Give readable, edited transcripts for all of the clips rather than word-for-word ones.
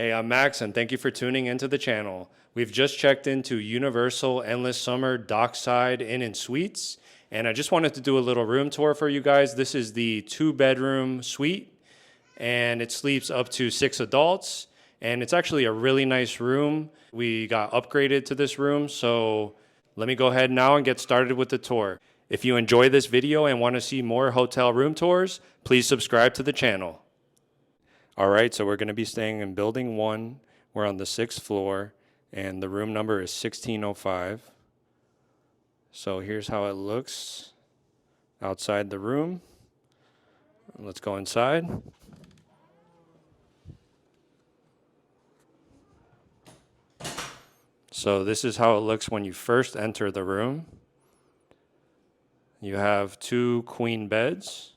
Hey, I'm Max, and thank you for tuning into the channel. We've just checked into Universal Endless Summer Dockside Inn Suites, and I just wanted to do a little room tour for you guys. This is the 2-bedroom suite, and it sleeps up to 6 adults, and it's actually a really nice room. We got upgraded to this room, so let me go ahead now and get started with the tour. If you enjoy this video and want to see more hotel room tours, please subscribe to the channel. All right, so we're going to be staying in building 1. We're on the 6th floor, and the room number is 1605. So here's how it looks outside the room. Let's go inside. So this is how it looks when you first enter the room. You have 2 queen beds.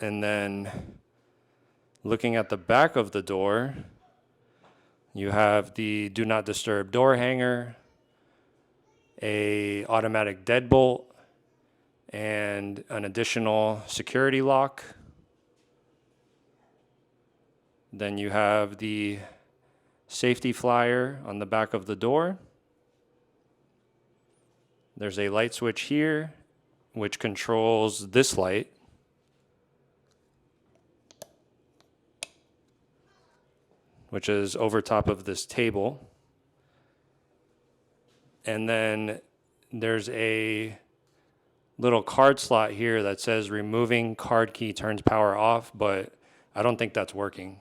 And then looking at the back of the door, you have the do not disturb door hanger, a automatic deadbolt, and an additional security lock. Then you have the safety flyer on the back of the door. There's a light switch here, which controls this light. Which is over top of this table. And then there's a little card slot here that says removing card key turns power off, but I don't think that's working.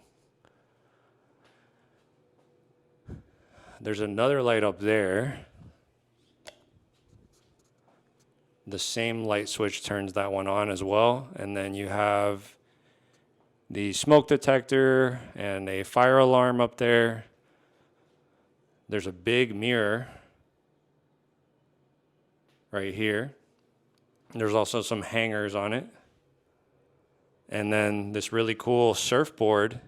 There's another light up there. The same light switch turns that one on as well. And then you have the smoke detector and a fire alarm up there. There's a big mirror right here. There's also some hangers on it. And then this really cool surfboard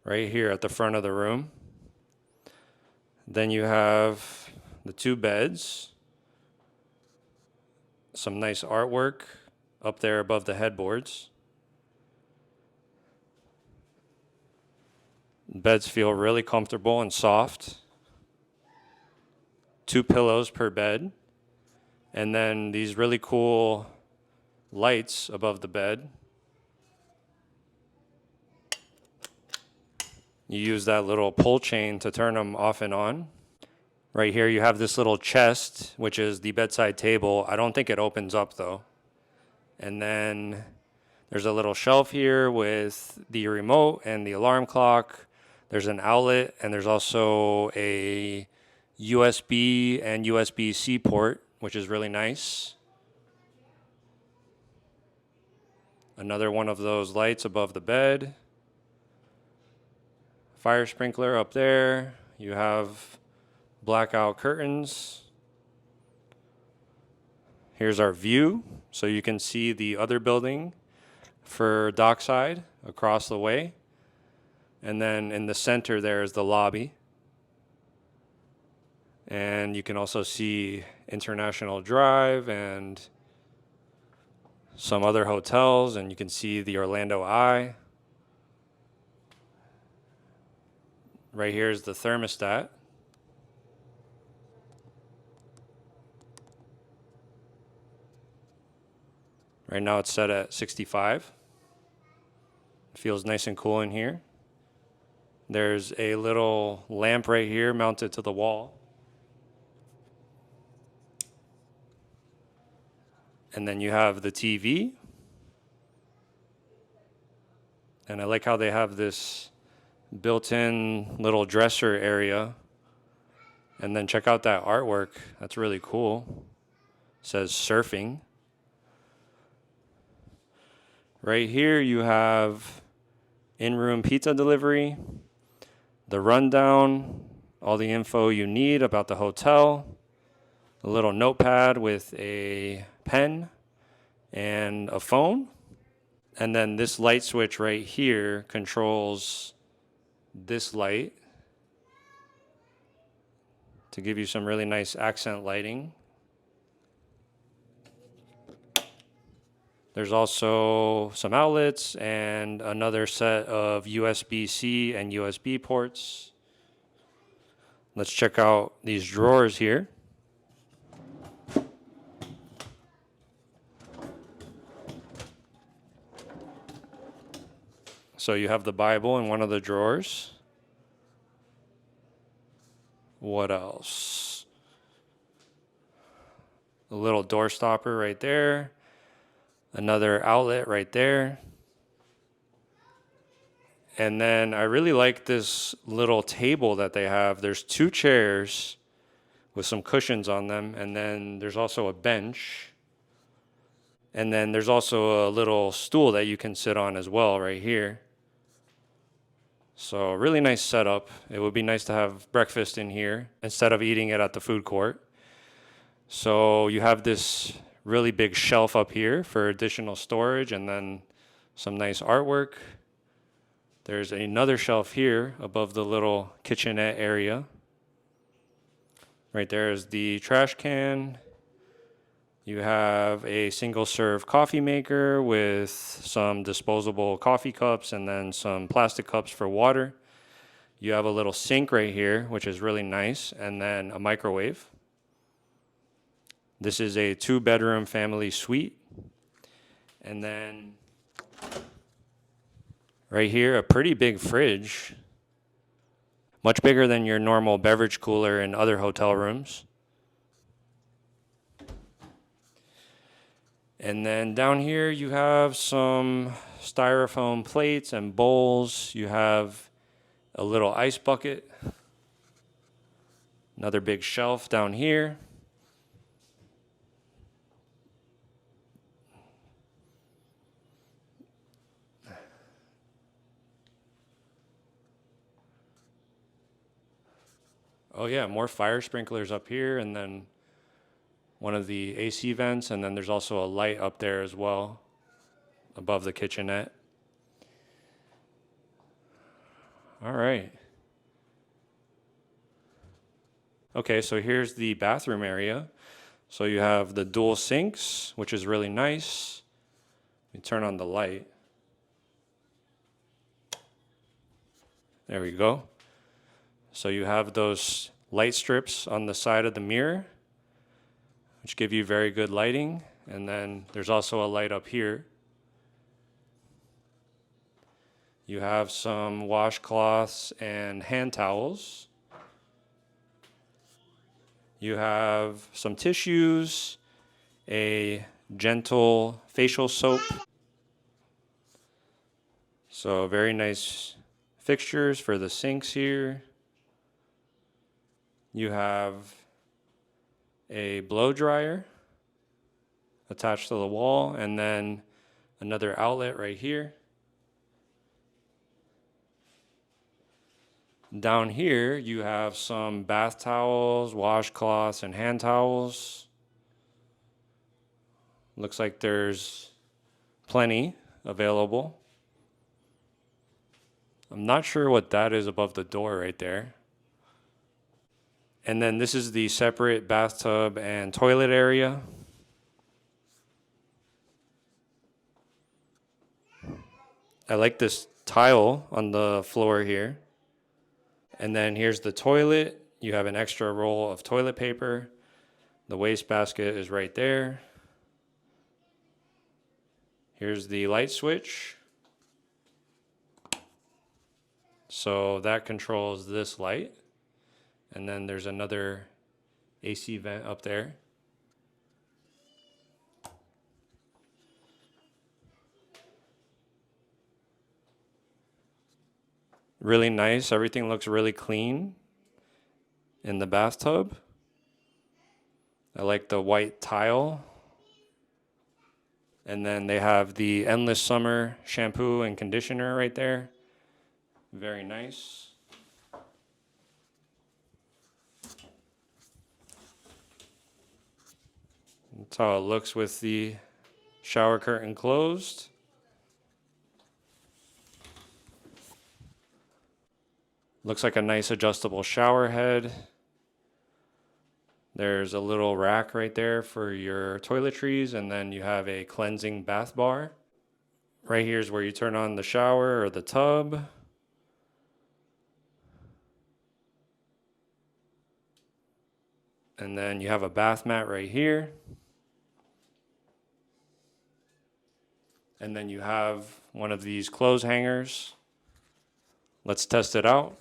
right here at the front of the room. Then you have the 2 beds. Some nice artwork up there above the headboards. Beds feel really comfortable and soft. 2 pillows per bed. And then these really cool lights above the bed. You use that little pull chain to turn them off and on. Right here you have this little chest, which is the bedside table. I don't think it opens up though. And then there's a little shelf here with the remote and the alarm clock. There's an outlet, and there's also a USB and USB-C port, which is really nice. Another one of those lights above the bed. Fire sprinkler up there. You have blackout curtains. Here's our view, so you can see the other building for Dockside across the way. And then in the center there is the lobby. And you can also see International Drive and some other hotels, and you can see the Orlando Eye. Right here is the thermostat. Right now it's set at 65. It feels nice and cool in here. There's a little lamp right here mounted to the wall. And then you have the TV. And I like how they have this built-in little dresser area. And then check out that artwork. That's really cool. It says surfing. Right here you have in-room pizza delivery, the rundown, all the info you need about the hotel, a little notepad with a pen and a phone. And then this light switch right here controls this light to give you some really nice accent lighting. There's also some outlets and another set of USB-C and USB ports. Let's check out these drawers here. So you have the Bible in one of the drawers. What else? A little door stopper right there. Another outlet right there. And then I really like this little table that they have. There's 2 chairs with some cushions on them. And then there's also a bench. And then there's also a little stool that you can sit on as well right here. So really nice setup. It would be nice to have breakfast in here instead of eating it at the food court. So you have this really big shelf up here for additional storage and then some nice artwork. There's another shelf here above the little kitchenette area. Right there is the trash can. You have a single serve coffee maker with some disposable coffee cups and then some plastic cups for water. You have a little sink right here, which is really nice, and then a microwave. This is a 2-bedroom family suite. And then right here, a pretty big fridge. Much bigger than your normal beverage cooler in other hotel rooms. And then down here you have some styrofoam plates and bowls. You have a little ice bucket. Another big shelf down here. Oh yeah, more fire sprinklers up here, and then one of the AC vents, and then there's also a light up there as well above the kitchenette. All right. Okay, so here's the bathroom area. So you have the dual sinks, which is really nice. You turn on the light. There we go. So you have those light strips on the side of the mirror, which give you very good lighting. And then there's also a light up here. You have some washcloths and hand towels. You have some tissues, a gentle facial soap. So very nice fixtures for the sinks here. You have a blow dryer attached to the wall, and then another outlet right here. Down here, you have some bath towels, washcloths, and hand towels. Looks like there's plenty available. I'm not sure what that is above the door right there. And then this is the separate bathtub and toilet area. I like this tile on the floor here. And then here's the toilet. You have an extra roll of toilet paper. The wastebasket is right there. Here's the light switch. So that controls this light. And then there's another AC vent up there. Really nice. Everything looks really clean in the bathtub. I like the white tile. And then they have the Endless Summer shampoo and conditioner right there. Very nice. That's how it looks with the shower curtain closed. Looks like a nice adjustable shower head. There's a little rack right there for your toiletries, and then you have a cleansing bath bar. Right here is where you turn on the shower or the tub. And then you have a bath mat right here. And then you have one of these clothes hangers. Let's test it out.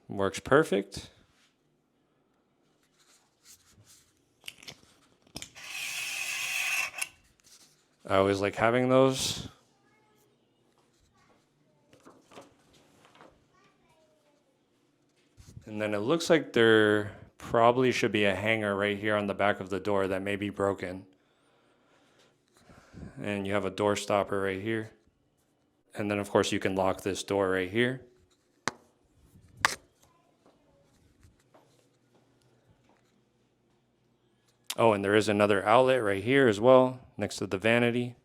Works perfect. I always like having those. And then it looks like there probably should be a hanger right here on the back of the door that may be broken. And you have a door stopper right here. And then of course you can lock this door right here. Oh, and there is another outlet right here as well, next to the vanity.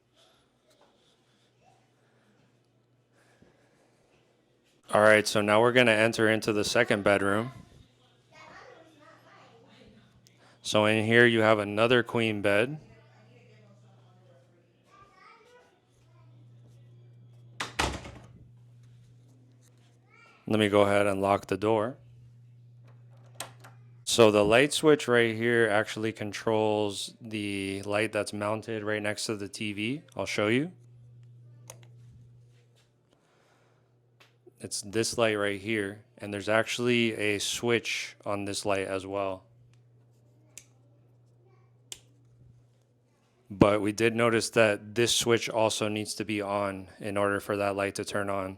All right, so now we're gonna enter into the second bedroom. So in here you have another queen bed. Let me go ahead and lock the door. So the light switch right here actually controls the light that's mounted right next to the TV. I'll show you. It's this light right here, and there's actually a switch on this light as well. But we did notice that this switch also needs to be on in order for that light to turn on.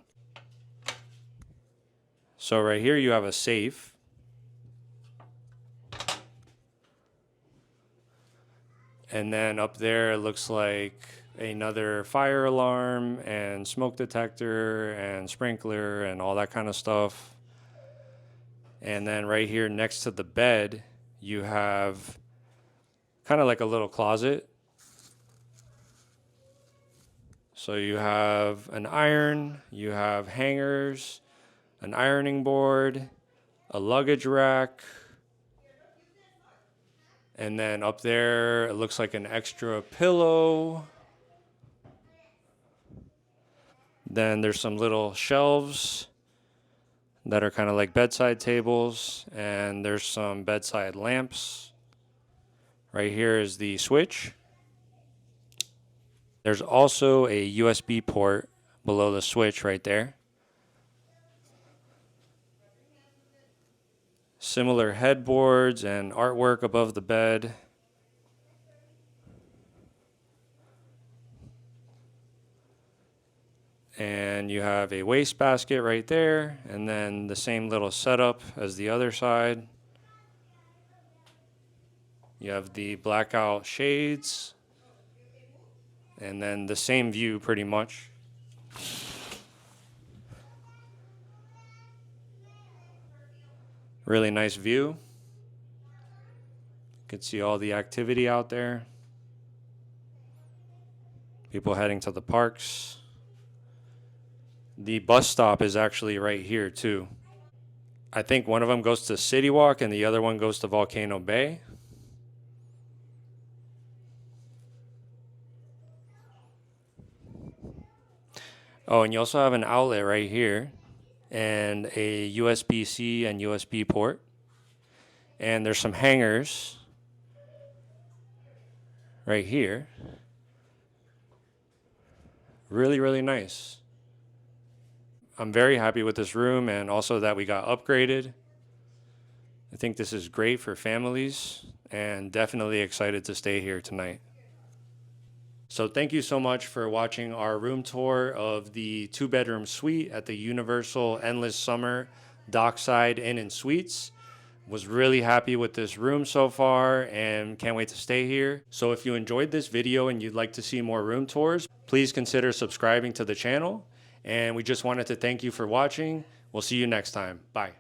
So right here you have a safe. And then up there, it looks like another fire alarm and smoke detector and sprinkler and all that kind of stuff. And then right here next to the bed, you have kind of like a little closet. So you have an iron, you have hangers, an ironing board, a luggage rack. And then up there, it looks like an extra pillow. Then there's some little shelves that are kind of like bedside tables. And there's some bedside lamps. Right here is the switch. There's also a USB port below the switch right there. Similar headboards and artwork above the bed. And you have a wastebasket right there, and then the same little setup as the other side. You have the blackout shades, and then the same view pretty much. Really nice view. You can see all the activity out there. People heading to the parks. The bus stop is actually right here too. I think one of them goes to City Walk and the other one goes to Volcano Bay. Oh, and you also have an outlet right here and a USB-C and USB port. And there's some hangers right here. Really, really nice. I'm very happy with this room and also that we got upgraded. I think this is great for families and definitely excited to stay here tonight. So thank you so much for watching our room tour of the 2-bedroom suite at the Universal Endless Summer Dockside Inn Suites. Was really happy with this room so far and can't wait to stay here. So if you enjoyed this video and you'd like to see more room tours, please consider subscribing to the channel. And we just wanted to thank you for watching. We'll see you next time. Bye.